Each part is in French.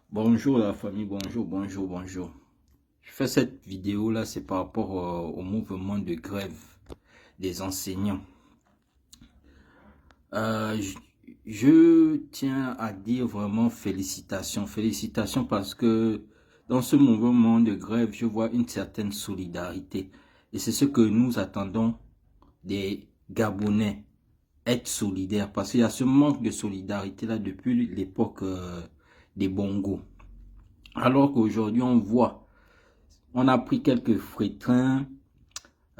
Bonjour la famille, bonjour. Je fais cette vidéo là, c'est par rapport au mouvement de grève des enseignants. Euh, je, je tiens à dire vraiment félicitations parce que dans ce mouvement de grève, je vois une certaine solidarité. Et c'est ce que nous attendons des Gabonais, être solidaires, parce qu'il y a ce manque de solidarité là depuis l'époque des Bongo. Alors qu'aujourd'hui, on a pris quelques frétins,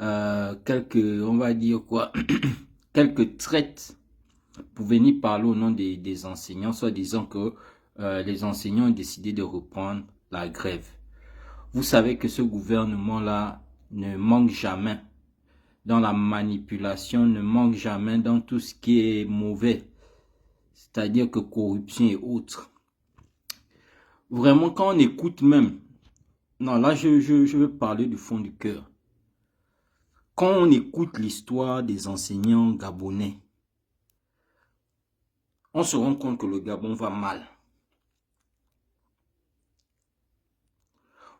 on va dire quoi, quelques traites pour venir parler au nom des enseignants, soit disant que les enseignants ont décidé de reprendre la grève. Vous savez que ce gouvernement-là ne manque jamais dans la manipulation, ne manque jamais dans tout ce qui est mauvais, c'est-à-dire que corruption et autres. Vraiment, quand on écoute même, non, là, je veux parler du fond du cœur. Quand on écoute l'histoire des enseignants gabonais, on se rend compte que le Gabon va mal.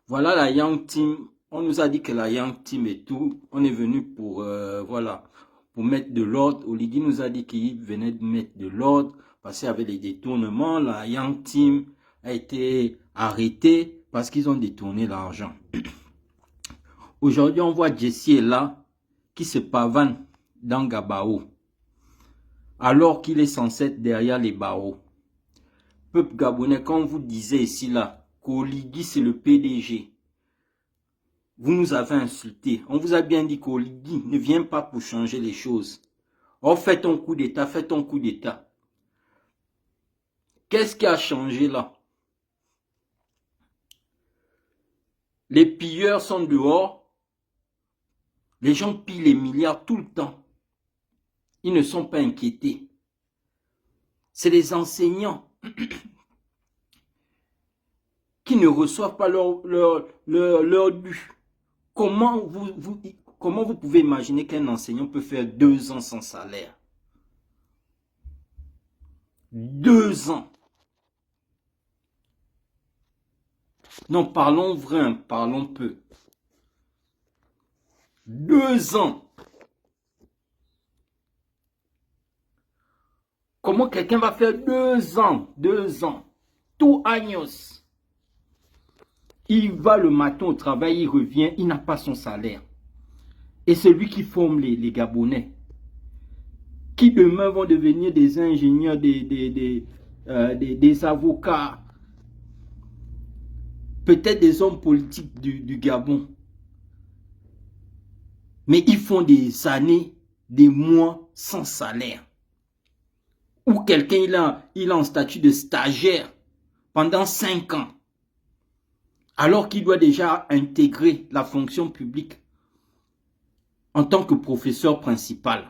Voilà la Young Team. On nous a dit que la Young Team et tout, on est venu pour, voilà, pour mettre de l'ordre. Oligui nous a dit qu'il venait de mettre de l'ordre parce qu'il y avait les détournements. La Young Team a été arrêtée parce qu'ils ont détourné l'argent. Aujourd'hui, on voit Jessie est là qui se pavane dans Gabao alors qu'il est censé être derrière les barreaux. Peuple gabonais, quand on vous disait ici là, qu'Oligui c'est le PDG, vous nous avez insulté. On vous a bien dit qu'Oligui ne vient pas pour changer les choses. Oh, fais ton coup d'état, fais ton coup d'état. Qu'est-ce qui a changé là? Les pilleurs sont dehors. Les gens pillent les milliards tout le temps. Ils ne sont pas inquiétés. C'est les enseignants qui ne reçoivent pas leur dû. Comment vous pouvez imaginer qu'un enseignant peut faire 2 ans sans salaire? 2 ans. Non, parlons vrai, parlons peu. 2 ans. Comment quelqu'un va faire 2 ans? 2 ans. Tout años. Il va le matin au travail, il revient, il n'a pas son salaire. Et c'est lui qui forme les Gabonais. Qui demain vont devenir des ingénieurs, des avocats. Peut-être des hommes politiques du Gabon. Mais ils font des années, des mois sans salaire. Ou quelqu'un il a un statut de stagiaire pendant 5 ans. Alors qu'il doit déjà intégrer la fonction publique en tant que professeur principal.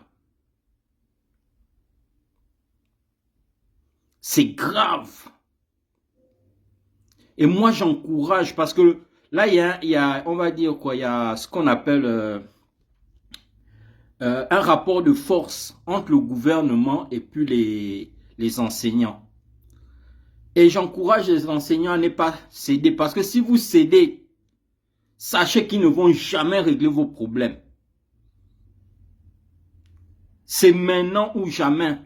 C'est grave. Et moi j'encourage parce que là il y a on va dire quoi, il y a ce qu'on appelle un rapport de force entre le gouvernement et puis les enseignants. Et j'encourage les enseignants à ne pas céder parce que si vous cédez, sachez qu'ils ne vont jamais régler vos problèmes. C'est maintenant ou jamais.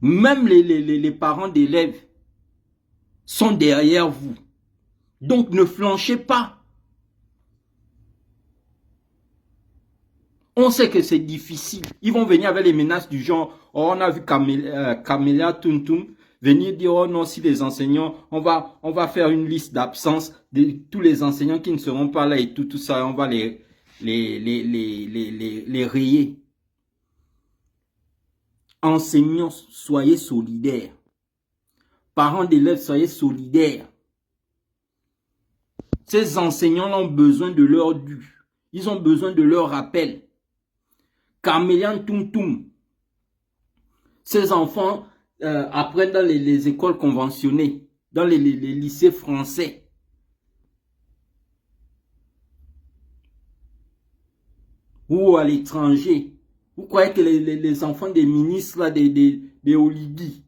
Même les parents d'élèves sont derrière vous. Donc ne flanchez pas. On sait que c'est difficile. Ils vont venir avec les menaces du genre, oh, on a vu Camélia Tuntum venir dire, oh non, si les enseignants, on va faire une liste d'absence de tous les enseignants qui ne seront pas là et tout ça, on va les rayer. Enseignants, soyez solidaires. Parents d'élèves, soyez solidaires. Ces enseignants ont besoin de leur dû. Ils ont besoin de leur rappel. Camélia Tuntum. Ces enfants apprennent dans les écoles conventionnées, dans les lycées français. Ou à l'étranger. Vous croyez que les enfants des ministres, là, des Oligui,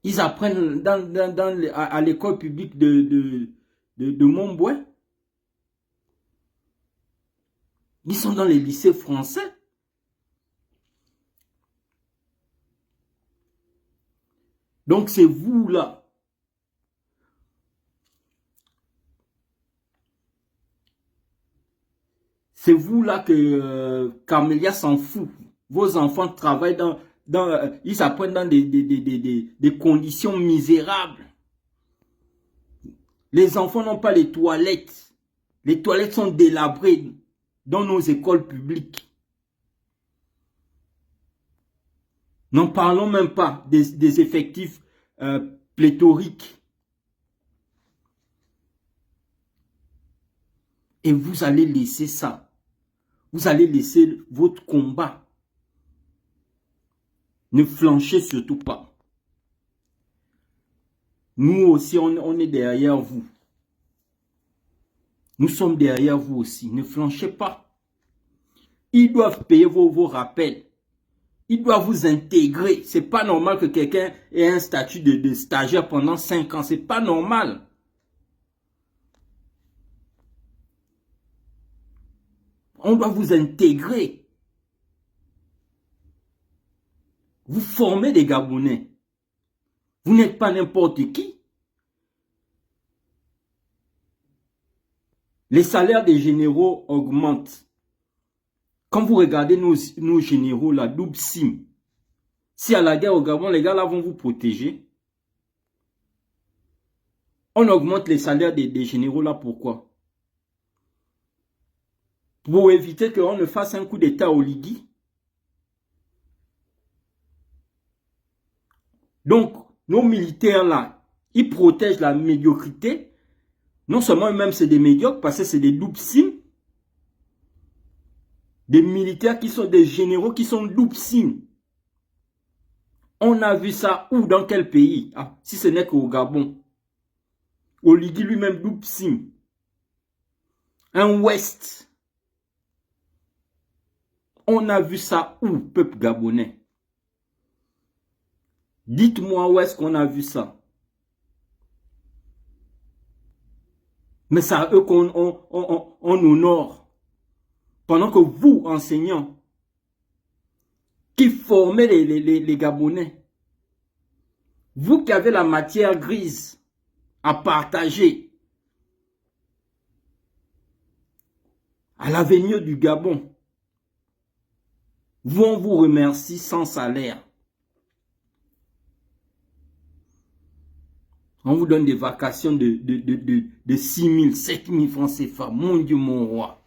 Ils apprennent à l'école publique de Montbouin. Ils sont dans les lycées français. Donc c'est vous là. C'est vous là que Camélia s'en fout. Vos enfants travaillent ils apprennent dans des conditions misérables. Les enfants n'ont pas les toilettes. Les toilettes sont délabrées dans nos écoles publiques. N'en parlons même pas des effectifs pléthoriques. Et vous allez laisser ça. Vous allez laisser votre combat. Ne flanchez surtout pas. Nous aussi, on est derrière vous. Nous sommes derrière vous aussi. Ne flanchez pas. Ils doivent payer vos rappels. Ils doivent vous intégrer. C'est pas normal que quelqu'un ait un statut de stagiaire pendant 5 ans. C'est pas normal. On doit vous intégrer. Vous formez des Gabonais. Vous n'êtes pas n'importe qui. Les salaires des généraux augmentent. Quand vous regardez nos généraux, la double sim, si à la guerre au Gabon, les gars là vont vous protéger. On augmente les salaires des généraux là, pourquoi? Pour éviter qu'on ne fasse un coup d'état au Ligui. Donc, nos militaires là, ils protègent la médiocrité. Non seulement eux-mêmes c'est des médiocres, parce que c'est des double sim. Des militaires qui sont des généraux qui sont double sim. On a vu ça où, dans quel pays? Ah, si ce n'est qu'au Gabon. Au Ligui lui-même double sim. Un Ouest. On a vu ça où, peuple gabonais? Dites-moi où est-ce qu'on a vu ça? Mais c'est à eux qu'on honore. Pendant que vous, enseignants, qui formez les Gabonais, vous qui avez la matière grise à partager à l'avenir du Gabon, on vous remercie sans salaire. On vous donne des vacations de 6 000, 7 000 francs CFA. Mon Dieu, mon roi.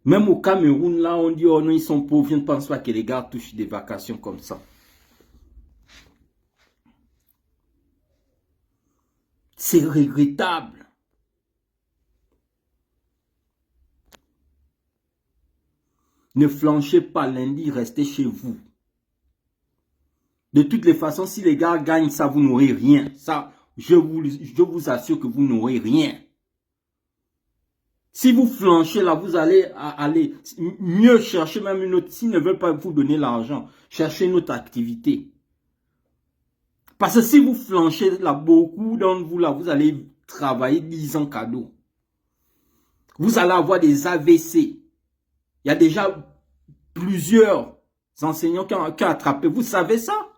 Même au Cameroun, là, on dit, oh non, ils sont pauvres. Je ne pense pas que les gars touchent des vacations comme ça. C'est regrettable. Ne flanchez pas lundi, restez chez vous. De toutes les façons, si les gars gagnent ça, vous n'aurez rien. Ça, je vous assure que vous n'aurez rien. Si vous flanchez là, vous allez mieux chercher même une autre. S'ils ne veulent pas vous donner l'argent, cherchez une autre activité. Parce que si vous flanchez là, beaucoup d'entre vous là, vous allez travailler 10 ans cadeau. Vous allez avoir des AVC. Il y a déjà plusieurs enseignants qui ont attrapé. Vous savez ça?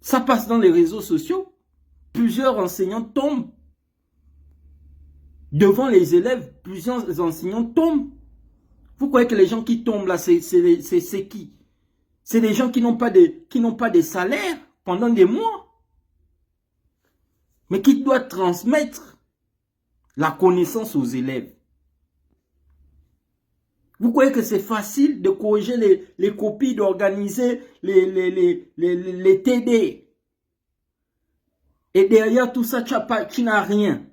Ça passe dans les réseaux sociaux. Plusieurs enseignants tombent. Devant les élèves, plusieurs enseignants tombent. Vous croyez que les gens qui tombent là, c'est qui? C'est des gens qui n'ont pas de salaire pendant des mois. Mais qui doivent transmettre la connaissance aux élèves. Vous croyez que c'est facile de corriger les copies, d'organiser les TD? Et derrière tout ça, tu n'as rien.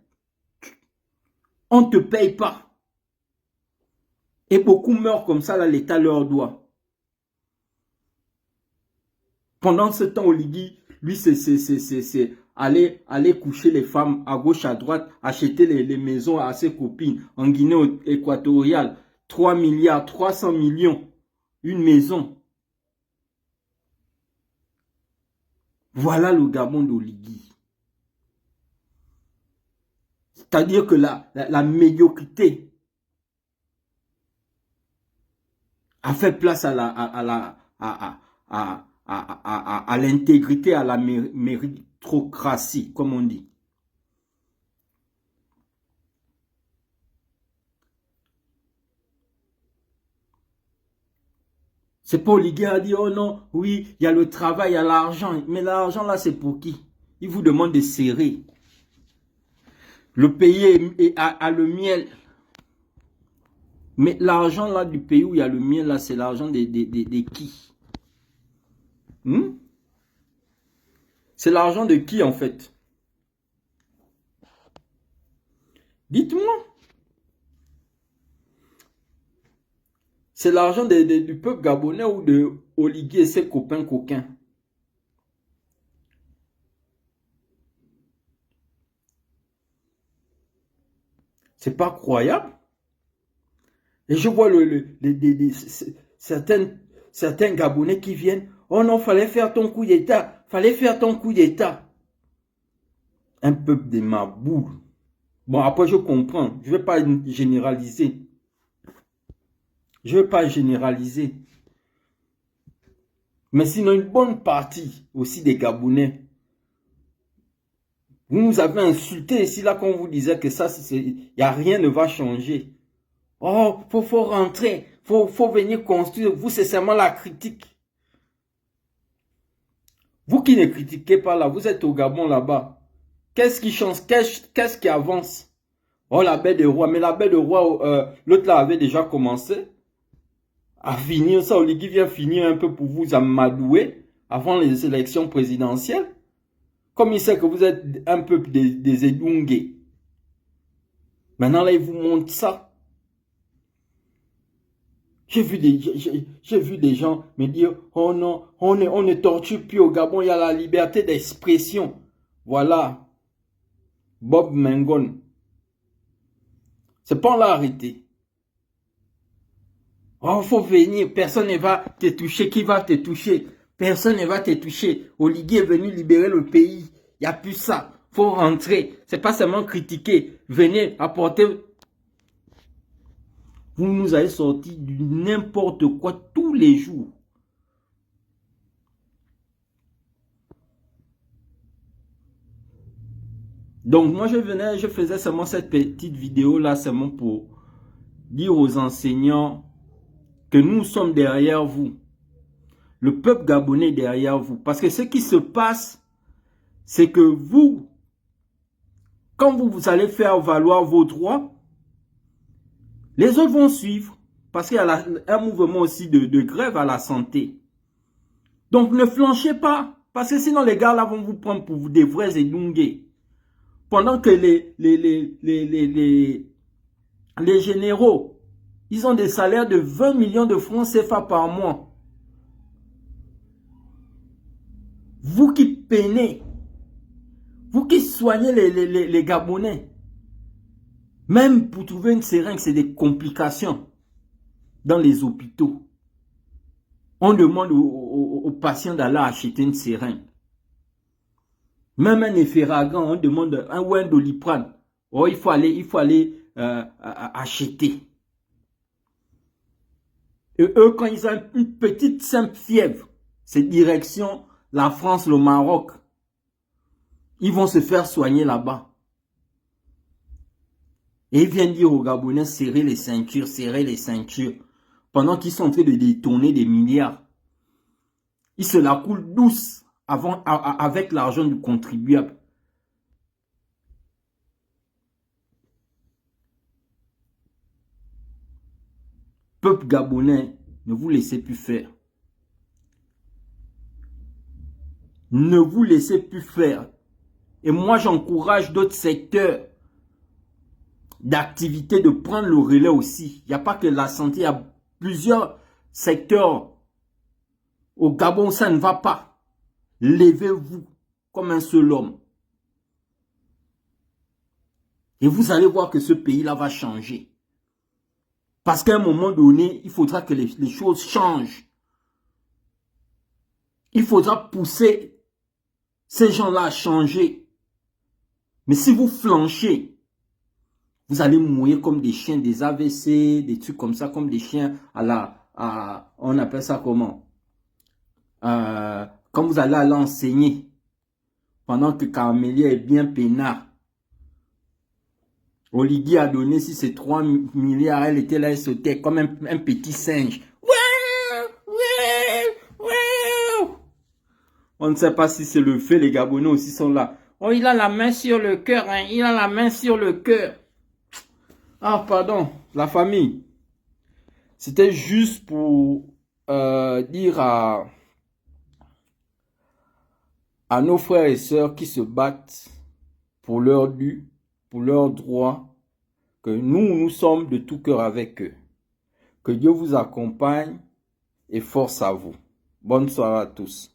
On ne te paye pas. Et beaucoup meurent comme ça, là, l'État leur doit. Pendant ce temps, Oligui, lui, c'est aller coucher les femmes à gauche, à droite, acheter les maisons à ses copines. En Guinée équatoriale, 3 milliards, 300 millions, une maison. Voilà le Gabon d'Oligui. C'est-à-dire que la médiocrité a fait place à l'intégrité, à la méritocratie, comme on dit. C'est pas Oligui à dire, oh non, oui, il y a le travail, il y a l'argent. Mais l'argent là, c'est pour qui? Il vous demande de serrer. Le pays a le miel. Mais l'argent là du pays où il y a le miel là, c'est l'argent de qui? C'est l'argent de qui en fait? Dites-moi. C'est l'argent du peuple gabonais ou de Oligui et ses copains coquins? C'est pas croyable. Et je vois certains Gabonais qui viennent. Oh non, fallait faire ton coup d'État. Fallait faire ton coup d'État. Un peuple de maboules. Bon, après, je comprends. Je ne vais pas généraliser. Je ne vais pas généraliser. Mais sinon, une bonne partie aussi des Gabonais. Vous nous avez insulté ici, là, quand on vous disait que ça, il n'y a rien ne va changer. Oh, faut rentrer. Faut venir construire. Vous, c'est seulement la critique. Vous qui ne critiquez pas là, vous êtes au Gabon là-bas. Qu'est-ce qui change? Qu'est-ce qui avance? Oh, la baie de roi. Mais la baie de roi, l'autre là avait déjà commencé à finir ça. Oligui vient finir un peu pour vous amadouer avant les élections présidentielles. Comme il sait que vous êtes un peu des Edungués. Maintenant là, il vous montre ça. J'ai vu des gens me dire, oh non, on ne torture plus au Gabon, il y a la liberté d'expression. Voilà. Bob Mengon. C'est pas on l'a arrêté. Oh, faut venir, personne ne va te toucher. Qui va te toucher? Personne ne va te toucher. Oligui est venu libérer le pays. Il n'y a plus ça. Faut rentrer. C'est pas seulement critiquer. Venez apporter. Vous nous avez sorti du n'importe quoi tous les jours. Donc moi je faisais seulement cette petite vidéo là seulement pour dire aux enseignants que nous sommes derrière vous. Le peuple gabonais est derrière vous. Parce que ce qui se passe, c'est que vous, quand vous allez faire valoir vos droits, les autres vont suivre. Parce qu'il y a un mouvement aussi de grève à la santé. Donc ne flanchez pas. Parce que sinon les gars là vont vous prendre pour des vrais Edungués. Pendant que les généraux, ils ont des salaires de 20 millions de francs CFA par mois. Vous qui peinez, vous qui soignez les Gabonais, même pour trouver une seringue, c'est des complications dans les hôpitaux. On demande aux patients d'aller acheter une seringue. Même un Efferalgan, on demande un Doliprane. Oh, il faut aller acheter. Et eux, quand ils ont une petite simple fièvre, c'est direction la France, le Maroc. Ils vont se faire soigner là-bas. Et ils viennent dire aux Gabonais, serrez les ceintures. Pendant qu'ils sont en train de détourner des milliards. Ils se la coulent douce avec l'argent du contribuable. Peuple gabonais, ne vous laissez plus faire. Ne vous laissez plus faire. Et moi, j'encourage d'autres secteurs d'activité de prendre le relais aussi. Il n'y a pas que la santé, il y a plusieurs secteurs. Au Gabon, ça ne va pas. Levez-vous comme un seul homme. Et vous allez voir que ce pays-là va changer. Parce qu'à un moment donné, il faudra que les choses changent. Il faudra pousser ces gens-là a changé. Mais si vous flanchez, vous allez mourir comme des chiens, des AVC, des trucs comme ça, comme des chiens on appelle ça comment? Quand vous allez enseigner, pendant que Camélia est bien peinard. Oligui a donné, si c'est 3 milliards, elle était là, elle sautait comme un petit singe. On ne sait pas si c'est le fait, les Gabonais aussi sont là. Oh, il a la main sur le cœur, hein, il a la main sur le cœur. Ah, pardon, la famille. C'était juste pour dire à nos frères et sœurs qui se battent pour leur dû, pour leurs droits, que nous sommes de tout cœur avec eux. Que Dieu vous accompagne et force à vous. Bonne soirée à tous.